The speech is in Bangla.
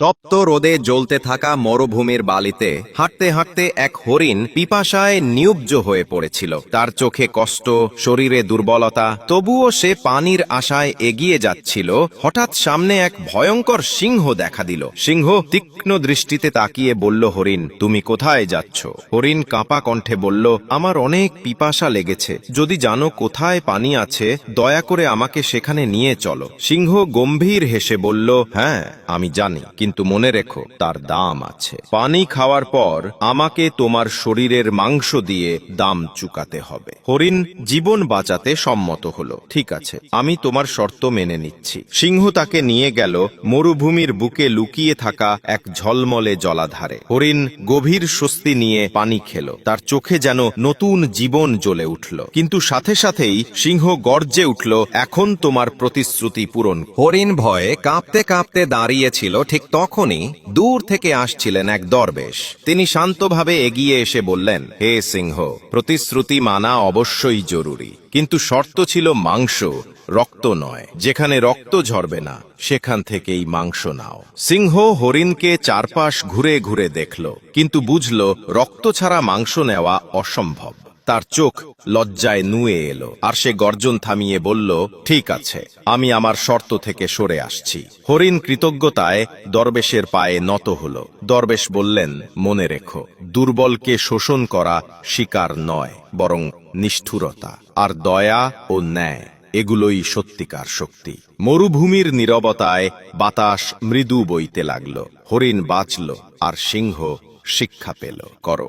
তপ্ত রোদে জ্বলতে থাকা মরুভূমির বালিতে হাঁটতে হাঁটতে এক হরিণ পিপাসায় নিউব্জ হয়ে পড়েছিল। তার চোখে কষ্ট, শরীরে দুর্বলতা, তবুও সে পানির আশায় এগিয়ে যাচ্ছিল। হঠাৎ সামনে এক ভয়ঙ্কর সিংহ দেখা দিল। সিংহ তীক্ষ্ণ দৃষ্টিতে তাকিয়ে বলল, হরিণ, তুমি কোথায় যাচ্ছ? হরিণ কাঁপা কণ্ঠে বলল, আমার অনেক পিপাসা লেগেছে। যদি জানো কোথায় পানি আছে, দয়া করে আমাকে সেখানে নিয়ে চলো। সিংহ গম্ভীর হেসে বলল, হ্যাঁ, আমি জানি, কিন্তু মনে রেখো, তার দাম আছে। পানি খাওয়ার পর আমাকে তোমার শরীরের মাংস দিয়ে দাম চুকাতে হবে। হরিণ জীবন বাঁচাতে সম্মত হলো। ঠিক আছে, আমি তোমার শর্ত মেনে নিচ্ছি। সিংহ তাকে নিয়ে গেল মরুভূমির বুকে লুকিয়ে থাকা এক ঝলমলে জলাধারে। হরিণ গভীর স্বস্তি নিয়ে পানি খেল। তার চোখে যেন নতুন জীবন জ্বলে উঠল। কিন্তু সাথে সাথেই সিংহ গর্জে উঠল, এখন তোমার প্রতিশ্রুতি পূরণ। হরিণ ভয়ে কাঁপতে কাঁপতে দাঁড়িয়েছিল। ঠিক তখনই দূর থেকে আসছিলেন এক দরবেশ। তিনি শান্তভাবে এগিয়ে এসে বললেন, হে সিংহ, প্রতিশ্রুতি মানা অবশ্যই জরুরি, কিন্তু শর্ত ছিল মাংস, রক্ত নয়। যেখানে রক্ত ঝরবে না, সেখান থেকেই মাংস নাও। সিংহ হরিণকে চারপাশ ঘুরে ঘুরে দেখল, কিন্তু বুঝল রক্ত ছাড়া মাংস নেওয়া অসম্ভব। তার চোখ লজ্জায় নুয়ে এলো, আর সে গর্জন থামিয়ে বলল, ঠিক আছে, আমি আমার শর্ত থেকে সরে আসছি। হরিণ কৃতজ্ঞতায় দরবেশের পায়ে নত হল। দরবেশ বললেন, মনে রেখো, দুর্বলকে শোষণ করা শিকার নয়, বরং নিষ্ঠুরতা। আর দয়া ও ন্যায়, এগুলোই সত্যিকার শক্তি। মরুভূমির নীরবতায় বাতাস মৃদু বইতে লাগল। হরিণ বাঁচল, আর সিংহ শিক্ষা পেল। করো।